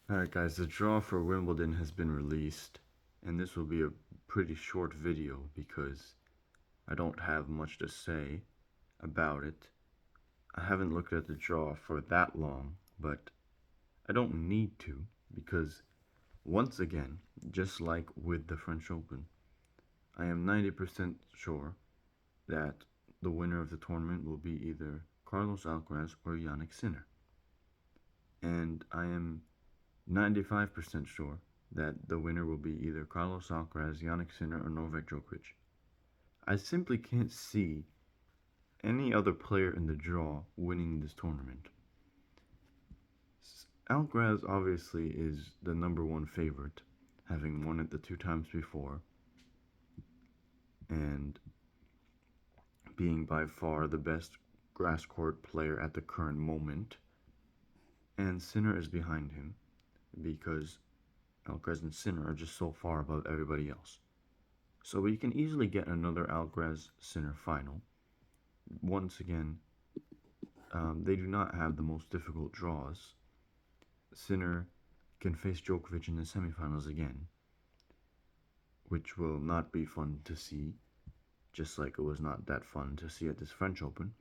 Alright guys, the draw for Wimbledon has been released, and this will be a pretty short video because I don't have much to say about it. I haven't looked at the draw for that long, but I don't need to because once again, just like with the French Open, I am 90% sure that the winner of the tournament will be either Carlos Alcaraz or Yannick Sinner. And I am 95% sure that the winner will be either Carlos Alcaraz, Yannick Sinner, or Novak Djokovic. I simply can't see any other player in the draw winning this tournament. Alcaraz obviously is the number one favorite, having won it the two times before, and being by far the best grass court player at the current moment. And Sinner is behind him because Alcaraz and Sinner are just so far above everybody else. So we can easily get another Alcaraz Sinner final. Once again, they do not have the most difficult draws. Sinner can face Djokovic in the semifinals again, which will not be fun to see, just like it was not that fun to see at this French Open.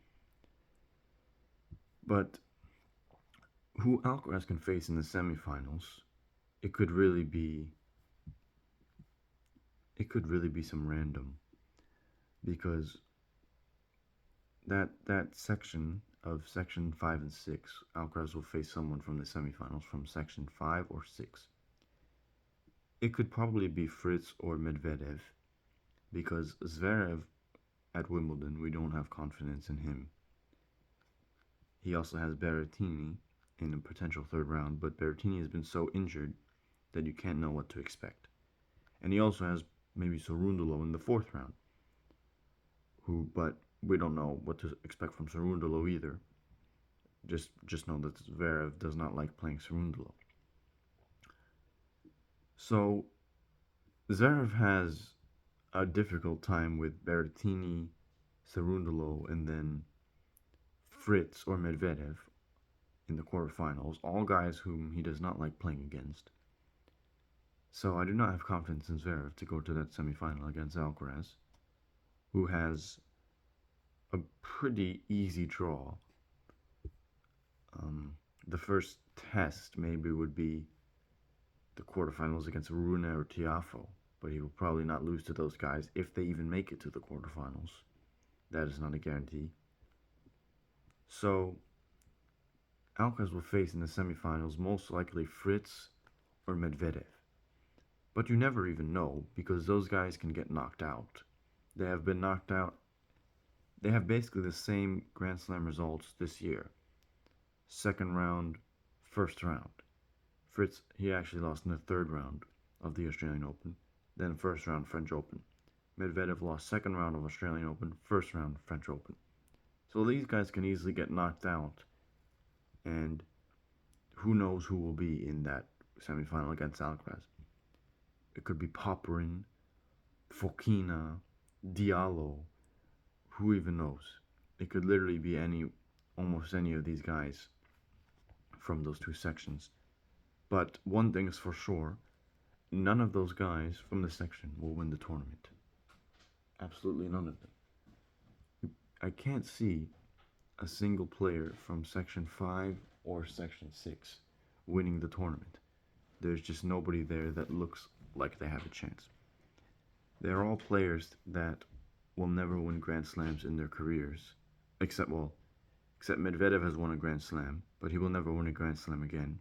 But who Alcaraz can face in the semifinals, it could really be some random, because that section of section 5 and 6, Alcaraz will face someone from the semifinals from section 5 or 6. It could probably be Fritz or Medvedev, because Zverev at Wimbledon, we don't have confidence in him. He also has Berrettini in a potential third round, but Berrettini has been so injured that you can't know what to expect. And he also has maybe Cerundolo in the fourth round, but we don't know what to expect from Cerundolo either. Just know that Zverev does not like playing Cerundolo. So Zverev has a difficult time with Berrettini, Cerundolo, and then Fritz or Medvedev in the quarterfinals, all guys whom he does not like playing against. So I do not have confidence in Zverev to go to that semifinal against Alcaraz, who has a pretty easy draw. The first test maybe would be the quarterfinals against Rune or Tiafo, but he will probably not lose to those guys if they even make it to the quarterfinals. That is not a guarantee. So Alcaraz will face in the semifinals most likely Fritz or Medvedev. But you never even know because those guys can get knocked out. They have been knocked out. They have basically the same Grand Slam results this year. Second round, first round. Fritz, he actually lost in the third round of the Australian Open, then first round French Open. Medvedev lost second round of Australian Open, first round French Open. So these guys can easily get knocked out, and who knows who will be in that semifinal against Alcaraz. It could be Popperin, Fokina, Diallo, who even knows? It could literally be almost any of these guys from those two sections. But one thing is for sure, none of those guys from the section will win the tournament. Absolutely none of them. I can't see a single player from section 5 or section 6 winning the tournament. There's just nobody there that looks like they have a chance. They're all players that will never win Grand Slams in their careers, except Medvedev has won a Grand Slam, but he will never win a Grand Slam again.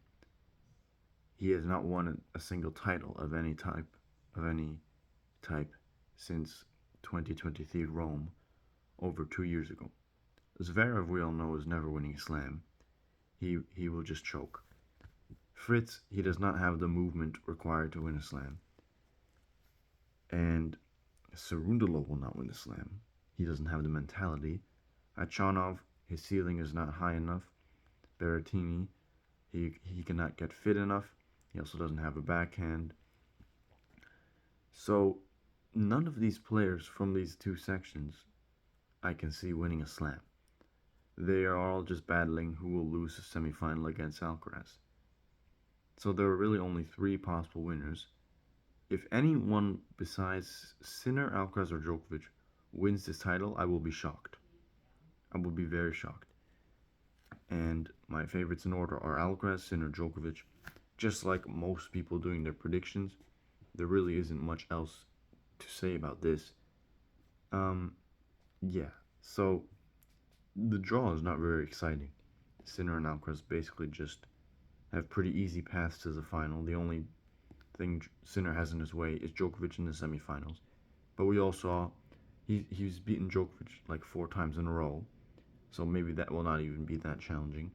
He has not won a single title of any type since 2023 Rome, over 2 years ago. Zverev, we all know, is never winning a slam. He will just choke. Fritz, he does not have the movement required to win a slam. And Cerundolo will not win the slam. He doesn't have the mentality. Achanov, his ceiling is not high enough. Berrettini, he cannot get fit enough. He also doesn't have a backhand. So none of these players from these two sections I can see winning a slam. They are all just battling who will lose the semifinal against Alcaraz. So there are really only three possible winners. If anyone besides Sinner, Alcaraz, or Djokovic wins this title, I will be shocked. I will be very shocked. And my favorites in order are Alcaraz, Sinner, Djokovic. Just like most people doing their predictions, there really isn't much else to say about this. Um, yeah. So the draw is not very exciting. Sinner and Alcaraz basically just have pretty easy paths to the final. The only thing Sinner has in his way is Djokovic in the semifinals. But we all saw he's beaten Djokovic like 4 times in a row, so maybe that will not even be that challenging.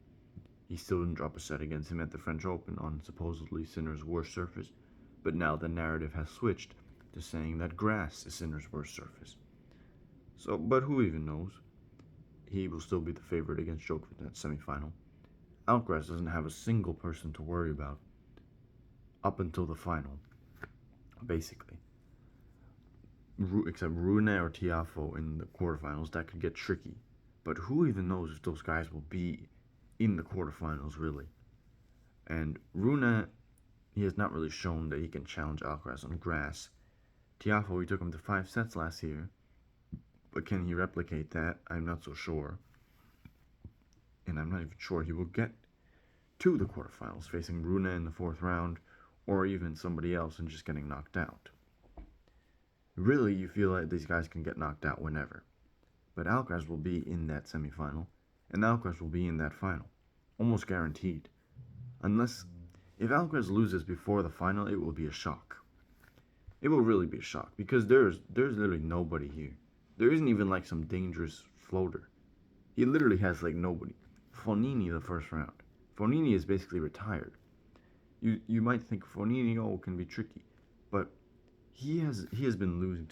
He still didn't drop a set against him at the French Open on supposedly Sinner's worst surface, but now the narrative has switched to saying that grass is Sinner's worst surface. So, but who even knows? He will still be the favorite against Djokovic in that semifinal. Alcaraz doesn't have a single person to worry about up until the final, basically. Except Rune or Tiafo in the quarterfinals, that could get tricky. But who even knows if those guys will be in the quarterfinals, really? And Rune, he has not really shown that he can challenge Alcaraz on grass. Tiafo, we took him to 5 sets last year, but can he replicate that? I'm not so sure. And I'm not even sure he will get to the quarterfinals, facing Rune in the 4th round, or even somebody else and just getting knocked out. Really, you feel like these guys can get knocked out whenever. But Alcaraz will be in that semifinal, and Alcaraz will be in that final. Almost guaranteed. Unless, if Alcaraz loses before the final, it will be a shock. It will really be a shock, because there's literally nobody here. There isn't even like some dangerous floater. He literally has like nobody. Fonini the 1st round. Fonini is basically retired. You might think Fonini can be tricky, but he has been losing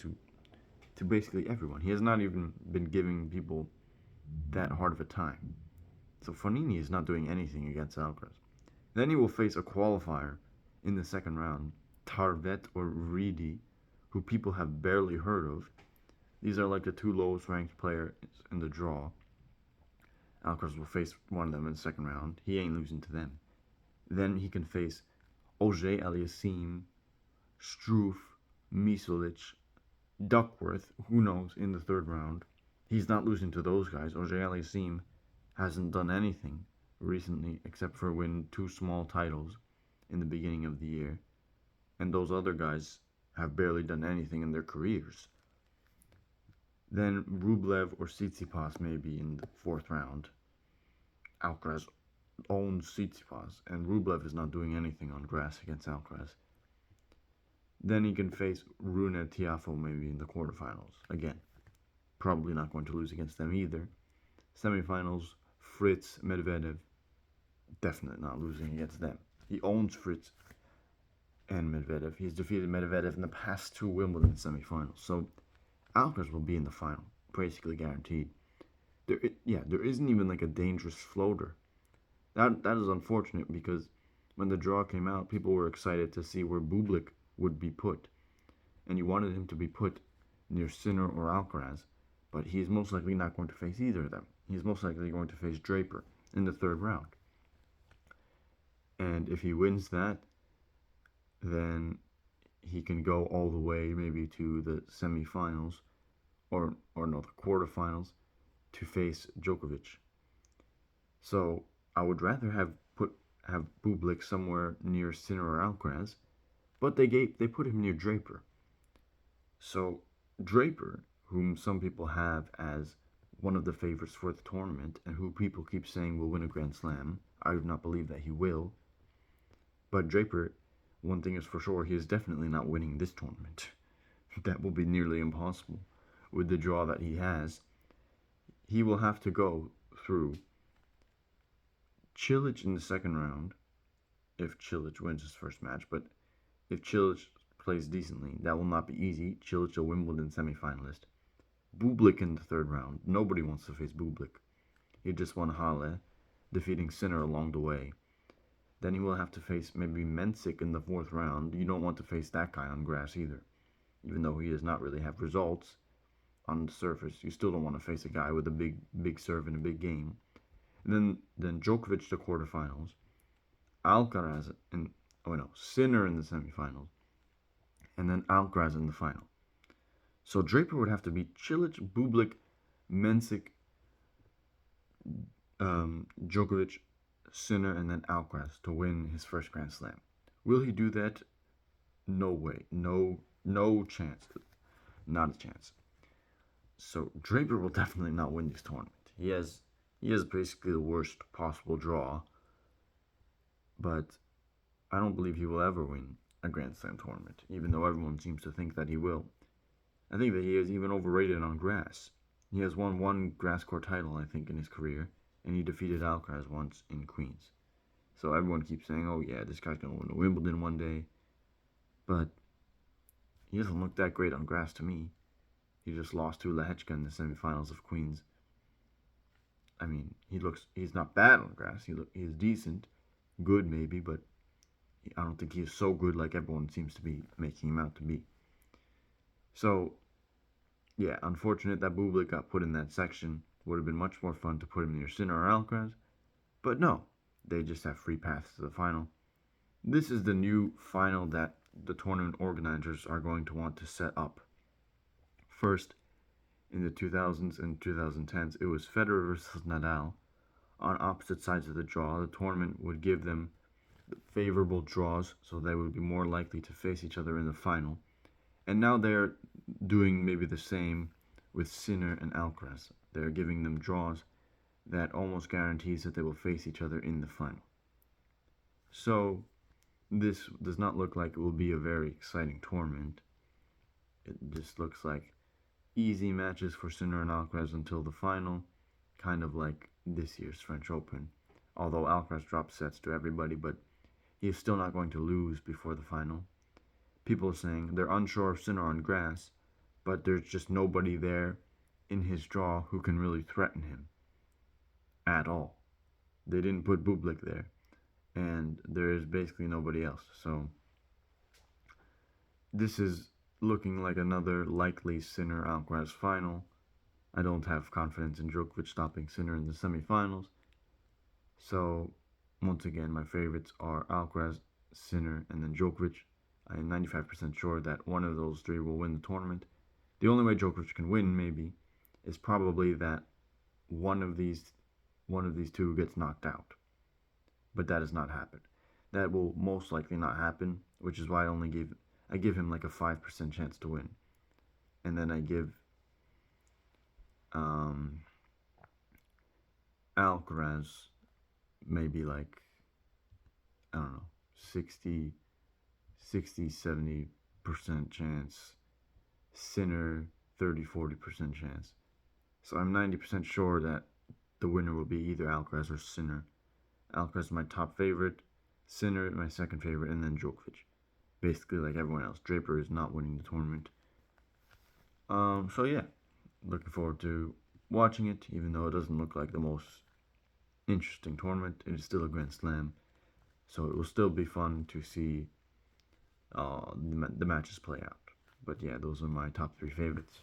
to basically everyone. He has not even been giving people that hard of a time. So Fonini is not doing anything against Alcaraz. Then he will face a qualifier in the 2nd round, Tarvet or Reedy, who people have barely heard of. These are like the 2 lowest ranked players in the draw. Alcaraz will face one of them in the 2nd round. He ain't losing to them. Then he can face Auger Aliassime, Struff, Misolic, Duckworth, who knows, in the 3rd round. He's not losing to those guys. Auger Aliassime hasn't done anything recently except for win 2 small titles in the beginning of the year. And those other guys have barely done anything in their careers. Then Rublev or Tsitsipas maybe in the 4th round. Alcaraz owns Tsitsipas, and Rublev is not doing anything on grass against Alcaraz. Then he can face Rune Tiafo maybe in the quarterfinals. Again, probably not going to lose against them either. Semifinals, Fritz, Medvedev, definitely not losing against them. He owns Fritz and Medvedev. He's defeated Medvedev in the past 2 Wimbledon semifinals. So Alcaraz will be in the final, basically guaranteed. There isn't even like a dangerous floater. That is unfortunate because when the draw came out, people were excited to see where Bublik would be put, and you wanted him to be put near Sinner or Alcaraz, but he's most likely not going to face either of them. He's most likely going to face Draper in the 3rd round. And if he wins that, then he can go all the way maybe to the semifinals or no, the quarterfinals to face Djokovic. So I would rather have Bublik somewhere near Sinner or Alcaraz, but they put him near Draper. So Draper, whom some people have as one of the favorites for the tournament, and who people keep saying will win a Grand Slam, I do not believe that he will. But Draper, one thing is for sure, he is definitely not winning this tournament. That will be nearly impossible with the draw that he has. He will have to go through Cilic in the 2nd round, if Cilic wins his first match, but if Cilic plays decently, that will not be easy. Cilic, a Wimbledon semifinalist. Bublik in the 3rd round. Nobody wants to face Bublik. He just won Halle, defeating Sinner along the way. Then he will have to face maybe Mensik in the 4th round. You don't want to face that guy on grass either. Even though he does not really have results on the surface, you still don't want to face a guy with a big serve in a big game. And then Djokovic to quarterfinals. Alcaraz Sinner in the semifinals, and then Alcaraz in the final. So Draper would have to beat Cilic, Bublik, Mensik, Djokovic, Sinner, and then Alcaraz to win his first Grand Slam. Will he do that? No way. No chance. Not a chance. So Draper will definitely not win this tournament. He has basically the worst possible draw, but I don't believe he will ever win a Grand Slam tournament, even though everyone seems to think that he will. I think that he is even overrated on grass. He has won one grass court title, I think, in his career, and he defeated Alcaraz once in Queens. So everyone keeps saying, oh yeah, this guy's going to win the Wimbledon one day. But he doesn't look that great on grass to me. He just lost to Lehechka in the semifinals of Queens. I mean, he's not bad on grass. He's decent, good maybe, but I don't think he is so good like everyone seems to be making him out to be. So, yeah, unfortunate that Bublik got put in that section. Would have been much more fun to put him near Sinner or Alcaraz. But no, they just have free paths to the final. This is the new final that the tournament organizers are going to want to set up. First, in the 2000s and 2010s, it was Federer versus Nadal. On opposite sides of the draw, the tournament would give them favorable draws, so they would be more likely to face each other in the final. And now they're doing maybe the same with Sinner and Alcaraz. They're giving them draws that almost guarantees that they will face each other in the final. So this does not look like it will be a very exciting tournament. It just looks like easy matches for Sinner and Alcaraz until the final, kind of like this year's French Open. Although Alcaraz dropped sets to everybody, but he is still not going to lose before the final. People are saying they're unsure of Sinner on grass, but there's just nobody there in his draw who can really threaten him at all. They didn't put Bublik there, and there is basically nobody else. So this is looking like another likely Sinner Alcaraz final. I don't have confidence in Djokovic stopping Sinner in the semifinals. So once again, my favorites are Alcaraz, Sinner, and then Djokovic. I am 95% sure that one of those three will win the tournament. The only way Djokovic can win, maybe, is probably that one of these two gets knocked out. But that has not happened. That will most likely not happen, which is why I give him like a 5% chance to win. And then I give Alcaraz maybe like, I don't know, 60, 70% chance. Sinner 30-40% chance. So I'm 90% sure that the winner will be either Alcaraz or Sinner. Alcaraz is my top favorite, Sinner my second favorite, and then Djokovic. Basically like everyone else. Draper is not winning the tournament. So yeah, looking forward to watching it, even though it doesn't look like the most interesting tournament. It is still a Grand Slam, so it will still be fun to see the matches play out. But yeah, those are my top three favorites.